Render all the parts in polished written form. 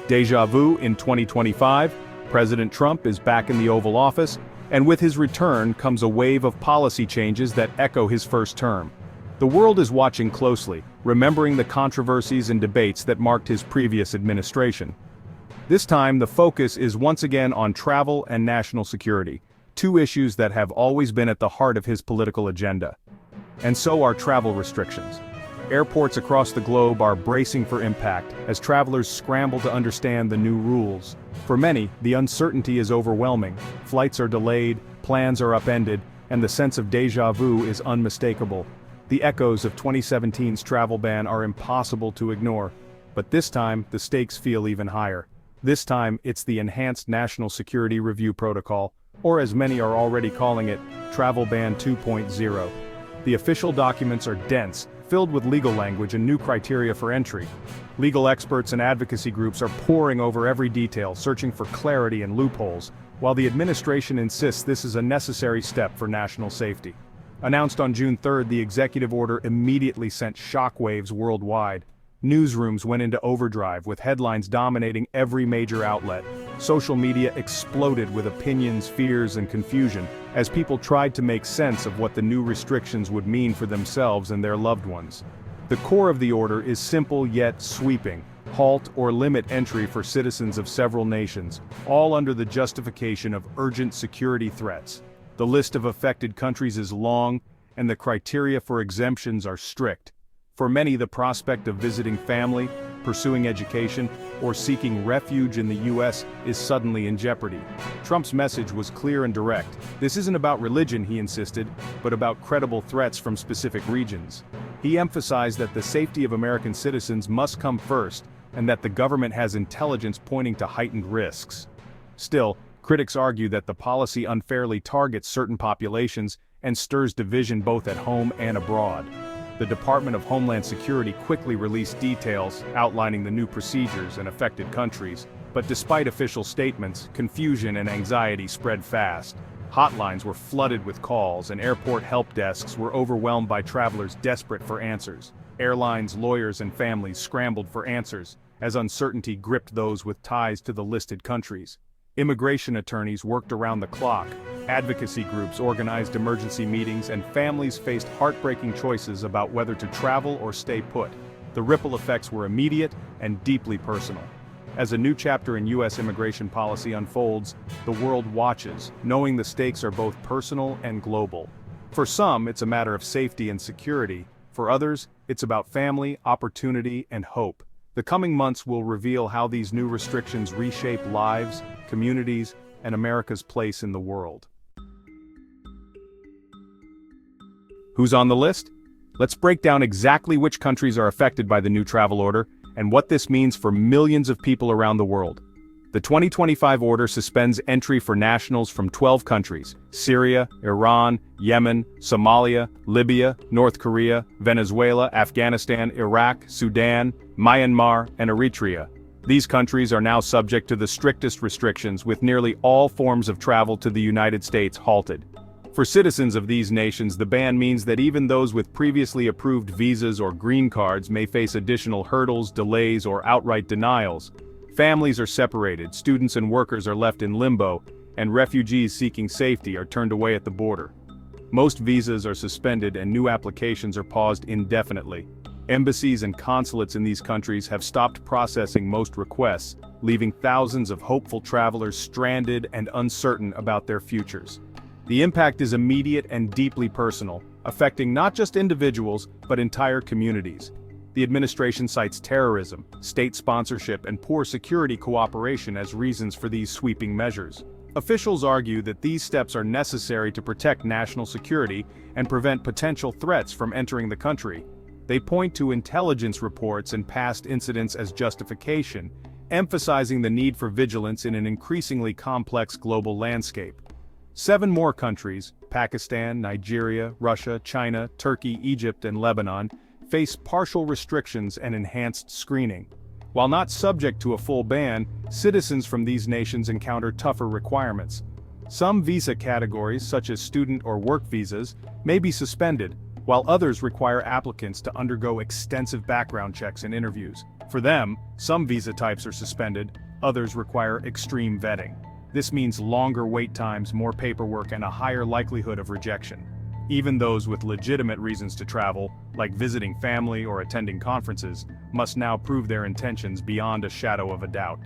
Deja vu in 2025, President Trump is back in the Oval Office, and with his return comes a wave of policy changes that echo his first term. The world is watching closely, remembering the controversies and debates that marked his previous administration. This time, the focus is once again on travel and national security, two issues that have always been at the heart of his political agenda. And so are travel restrictions. Airports across the globe are bracing for impact as travelers scramble to understand the new rules. For many, the uncertainty is overwhelming. Flights are delayed, plans are upended, and the sense of déjà vu is unmistakable. The echoes of 2017's travel ban are impossible to ignore. But this time, the stakes feel even higher. This time, it's the Enhanced National Security Review Protocol, or as many are already calling it, Travel Ban 2.0. The official documents are dense, filled with legal language and new criteria for entry. Legal experts and advocacy groups are poring over every detail, searching for clarity and loopholes, while the administration insists this is a necessary step for national safety. Announced on June 3rd, the executive order immediately sent shockwaves worldwide. Newsrooms went into overdrive, with headlines dominating every major outlet. Social media exploded with opinions, fears, and confusion, as people tried to make sense of what the new restrictions would mean for themselves and their loved ones. The core of the order is simple yet sweeping: halt or limit entry for citizens of several nations, all under the justification of urgent security threats. The list of affected countries is long, and the criteria for exemptions are strict. For many, the prospect of visiting family, pursuing education, or seeking refuge in the U.S. is suddenly in jeopardy. Trump's message was clear and direct. This isn't about religion, he insisted, but about credible threats from specific regions. He emphasized that the safety of American citizens must come first, and that the government has intelligence pointing to heightened risks. Still, critics argue that the policy unfairly targets certain populations and stirs division both at home and abroad. The Department of Homeland Security quickly released details outlining the new procedures in affected countries, but despite official statements, confusion and anxiety spread fast. Hotlines were flooded with calls, and airport help desks were overwhelmed by travelers desperate for answers. Airlines, lawyers, and families scrambled for answers, as uncertainty gripped those with ties to the listed countries. Immigration attorneys worked around the clock, advocacy groups organized emergency meetings, and families faced heartbreaking choices about whether to travel or stay put. The ripple effects were immediate and deeply personal. As a new chapter in U.S. immigration policy unfolds, the world watches, knowing the stakes are both personal and global. For some, it's a matter of safety and security. For others, it's about family, opportunity, and hope. The coming months will reveal how these new restrictions reshape lives, communities, and America's place in the world. Who's on the list? Let's break down exactly which countries are affected by the new travel order and what this means for millions of people around the world. The 2025 order suspends entry for nationals from 12 countries: Syria, Iran, Yemen, Somalia, Libya, North Korea, Venezuela, Afghanistan, Iraq, Sudan, Myanmar, and Eritrea. These countries are now subject to the strictest restrictions, with nearly all forms of travel to the United States halted. For citizens of these nations, the ban means that even those with previously approved visas or green cards may face additional hurdles, delays, or outright denials. Families are separated, students and workers are left in limbo, and refugees seeking safety are turned away at the border. Most visas are suspended and new applications are paused indefinitely. Embassies and consulates in these countries have stopped processing most requests, leaving thousands of hopeful travelers stranded and uncertain about their futures. The impact is immediate and deeply personal, affecting not just individuals, but entire communities. The administration cites terrorism, state sponsorship, and poor security cooperation as reasons for these sweeping measures. Officials argue that these steps are necessary to protect national security and prevent potential threats from entering the country. They point to intelligence reports and past incidents as justification, emphasizing the need for vigilance in an increasingly complex global landscape. 7 more countries, Pakistan, Nigeria, Russia, China, Turkey, Egypt, and Lebanon, face partial restrictions and enhanced screening. While not subject to a full ban, citizens from these nations encounter tougher requirements. Some visa categories, such as student or work visas, may be suspended, while others require applicants to undergo extensive background checks and interviews. For them, some visa types are suspended, others require extreme vetting. This means longer wait times, more paperwork, and a higher likelihood of rejection. Even those with legitimate reasons to travel, like visiting family or attending conferences, must now prove their intentions beyond a shadow of a doubt.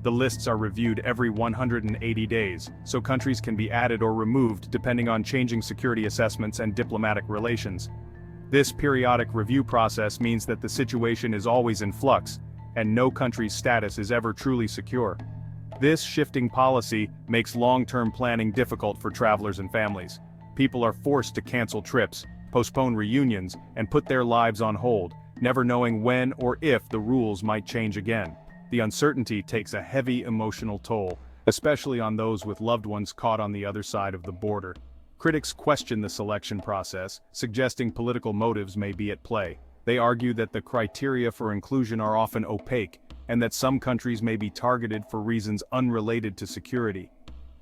The lists are reviewed every 180 days, so countries can be added or removed depending on changing security assessments and diplomatic relations. This periodic review process means that the situation is always in flux, and no country's status is ever truly secure. This shifting policy makes long-term planning difficult for travelers and families. People are forced to cancel trips, postpone reunions, and put their lives on hold, never knowing when or if the rules might change again. The uncertainty takes a heavy emotional toll, especially on those with loved ones caught on the other side of the border. Critics question the selection process, suggesting political motives may be at play. They argue that the criteria for inclusion are often opaque, and that some countries may be targeted for reasons unrelated to security.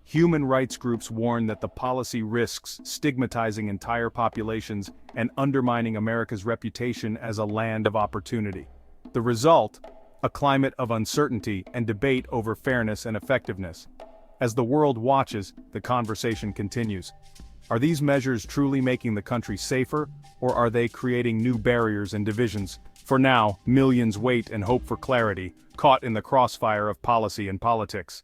Human rights groups warn that the policy risks stigmatizing entire populations and undermining America's reputation as a land of opportunity. The result? A climate of uncertainty and debate over fairness and effectiveness. As the world watches, the conversation continues. Are these measures truly making the country safer, or are they creating new barriers and divisions? For now, millions wait and hope for clarity, caught in the crossfire of policy and politics.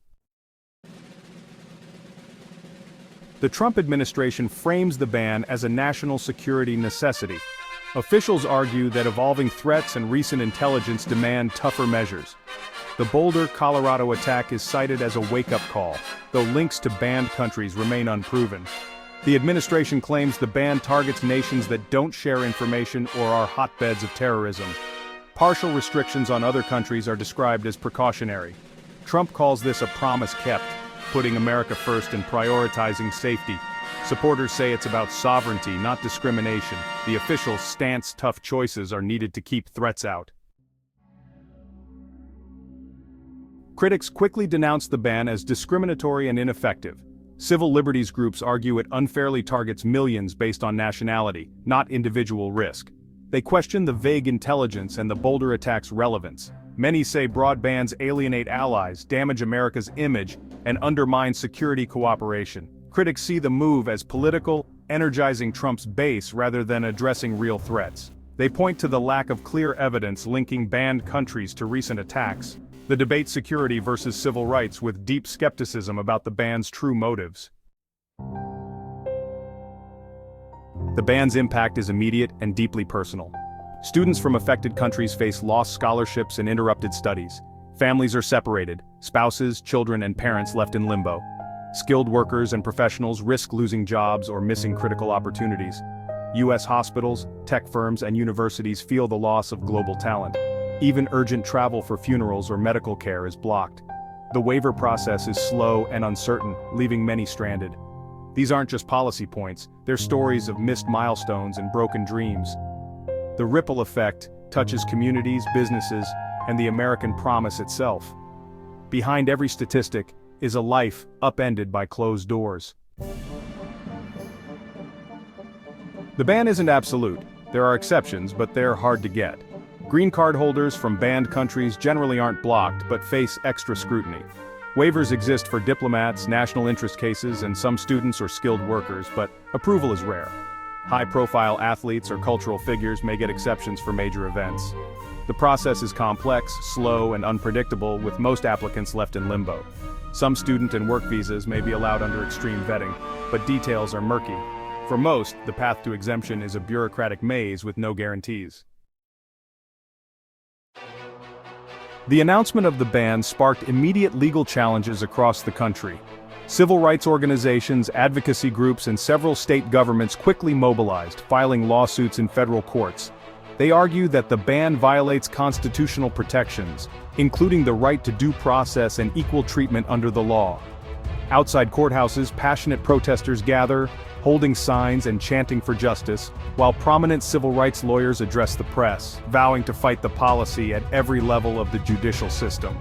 The Trump administration frames the ban as a national security necessity. Officials argue that evolving threats and recent intelligence demand tougher measures. The Boulder, Colorado attack is cited as a wake-up call, though links to banned countries remain unproven. The administration claims the ban targets nations that don't share information or are hotbeds of terrorism. Partial restrictions on other countries are described as precautionary. Trump calls this a promise kept, putting America first and prioritizing safety. Supporters say it's about sovereignty, not discrimination. The official stance: tough choices are needed to keep threats out. Critics quickly denounce the ban as discriminatory and ineffective. Civil liberties groups argue it unfairly targets millions based on nationality, not individual risk. They question the vague intelligence and the Boulder attack's relevance. Many say broad bans alienate allies, damage America's image, and undermine security cooperation. Critics see the move as political, energizing Trump's base rather than addressing real threats. They point to the lack of clear evidence linking banned countries to recent attacks. The debate security versus civil rights with deep skepticism about the ban's true motives. The ban's impact is immediate and deeply personal. Students from affected countries face lost scholarships and interrupted studies. Families are separated, spouses, children, and parents left in limbo. Skilled workers and professionals risk losing jobs or missing critical opportunities. U.S. hospitals, tech firms, and universities feel the loss of global talent. Even urgent travel for funerals or medical care is blocked. The waiver process is slow and uncertain, leaving many stranded. These aren't just policy points, they're stories of missed milestones and broken dreams. The ripple effect touches communities, businesses, and the American promise itself. Behind every statistic is a life upended by closed doors. The ban isn't absolute. There are exceptions, but they're hard to get. Green card holders from banned countries generally aren't blocked, but face extra scrutiny. Waivers exist for diplomats, national interest cases, and some students or skilled workers, but approval is rare. High-profile athletes or cultural figures may get exceptions for major events. The process is complex, slow, and unpredictable, with most applicants left in limbo. Some student and work visas may be allowed under extreme vetting, but details are murky. For most, the path to exemption is a bureaucratic maze with no guarantees. The announcement of the ban sparked immediate legal challenges across the country. Civil rights organizations, advocacy groups, and several state governments quickly mobilized, filing lawsuits in federal courts. They argue that the ban violates constitutional protections, including the right to due process and equal treatment under the law. Outside courthouses, passionate protesters gather, holding signs and chanting for justice, while prominent civil rights lawyers address the press, vowing to fight the policy at every level of the judicial system.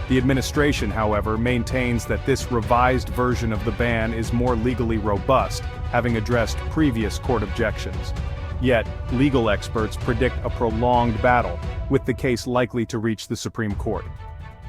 The administration, however, maintains that this revised version of the ban is more legally robust, having addressed previous court objections. Yet, legal experts predict a prolonged battle, with the case likely to reach the Supreme Court.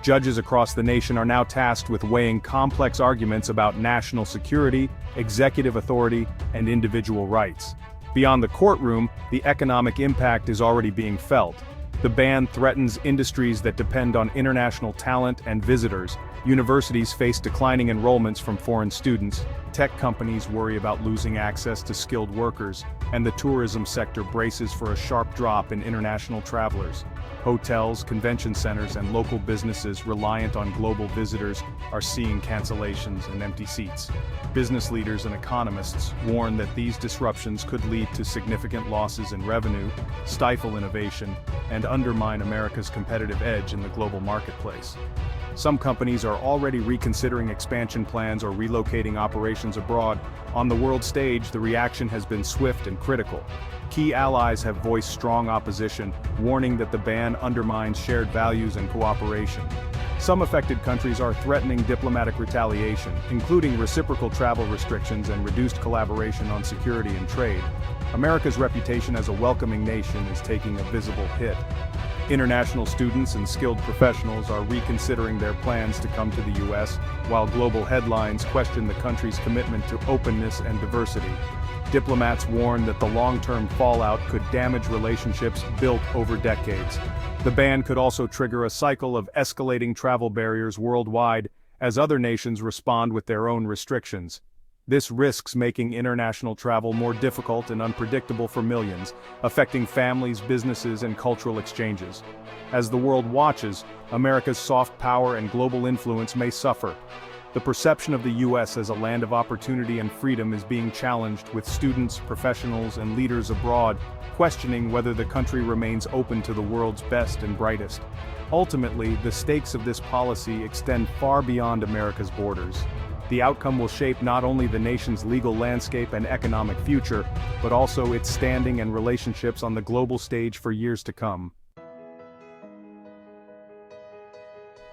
Judges across the nation are now tasked with weighing complex arguments about national security, executive authority, and individual rights. Beyond the courtroom, the economic impact is already being felt. The ban threatens industries that depend on international talent and visitors. Universities face declining enrollments from foreign students. Tech companies worry about losing access to skilled workers, and the tourism sector braces for a sharp drop in international travelers. Hotels, convention centers, and local businesses reliant on global visitors are seeing cancellations and empty seats. Business leaders and economists warn that these disruptions could lead to significant losses in revenue, stifle innovation, and undermine America's competitive edge in the global marketplace. Some companies are already reconsidering expansion plans or relocating operations abroad. On the world stage, the reaction has been swift and critical. Key allies have voiced strong opposition, warning that the ban undermines shared values and cooperation. Some affected countries are threatening diplomatic retaliation, including reciprocal travel restrictions and reduced collaboration on security and trade. America's reputation as a welcoming nation is taking a visible hit. International students and skilled professionals are reconsidering their plans to come to the U.S., while global headlines question the country's commitment to openness and diversity. Diplomats warn that the long-term fallout could damage relationships built over decades. The ban could also trigger a cycle of escalating travel barriers worldwide, as other nations respond with their own restrictions. This risks making international travel more difficult and unpredictable for millions, affecting families, businesses, and cultural exchanges. As the world watches, America's soft power and global influence may suffer. The perception of the U.S. as a land of opportunity and freedom is being challenged, with students, professionals, and leaders abroad questioning whether the country remains open to the world's best and brightest. Ultimately, the stakes of this policy extend far beyond America's borders. The outcome will shape not only the nation's legal landscape and economic future, but also its standing and relationships on the global stage for years to come.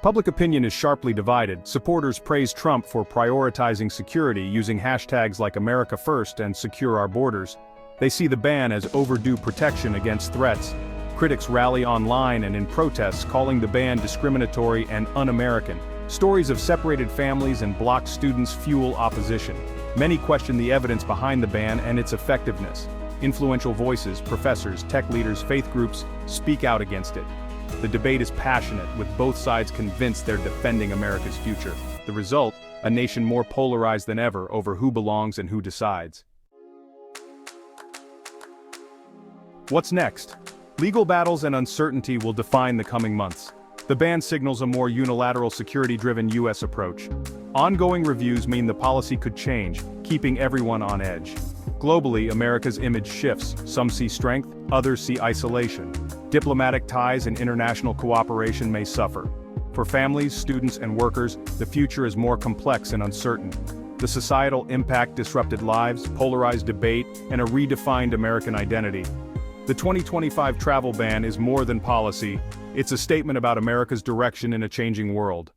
Public opinion is sharply divided. Supporters praise Trump for prioritizing security using hashtags like America First and Secure Our Borders. They see the ban as overdue protection against threats. Critics rally online and in protests, calling the ban discriminatory and un-American. Stories of separated families and blocked students fuel opposition. Many question the evidence behind the ban and its effectiveness. Influential voices, professors, tech leaders, faith groups speak out against it. The debate is passionate, with both sides convinced they're defending America's future. The result, a nation more polarized than ever over who belongs and who decides. What's next? Legal battles and uncertainty will define the coming months. The ban signals a more unilateral security-driven U.S. approach. Ongoing reviews mean the policy could change, keeping everyone on edge. Globally, America's image shifts. Some see strength, others see isolation. Diplomatic ties and international cooperation may suffer. For families, students, and workers, the future is more complex and uncertain. The societal impact disrupted lives, polarized debate, and a redefined American identity. The 2025 travel ban is more than policy. It's a statement about America's direction in a changing world.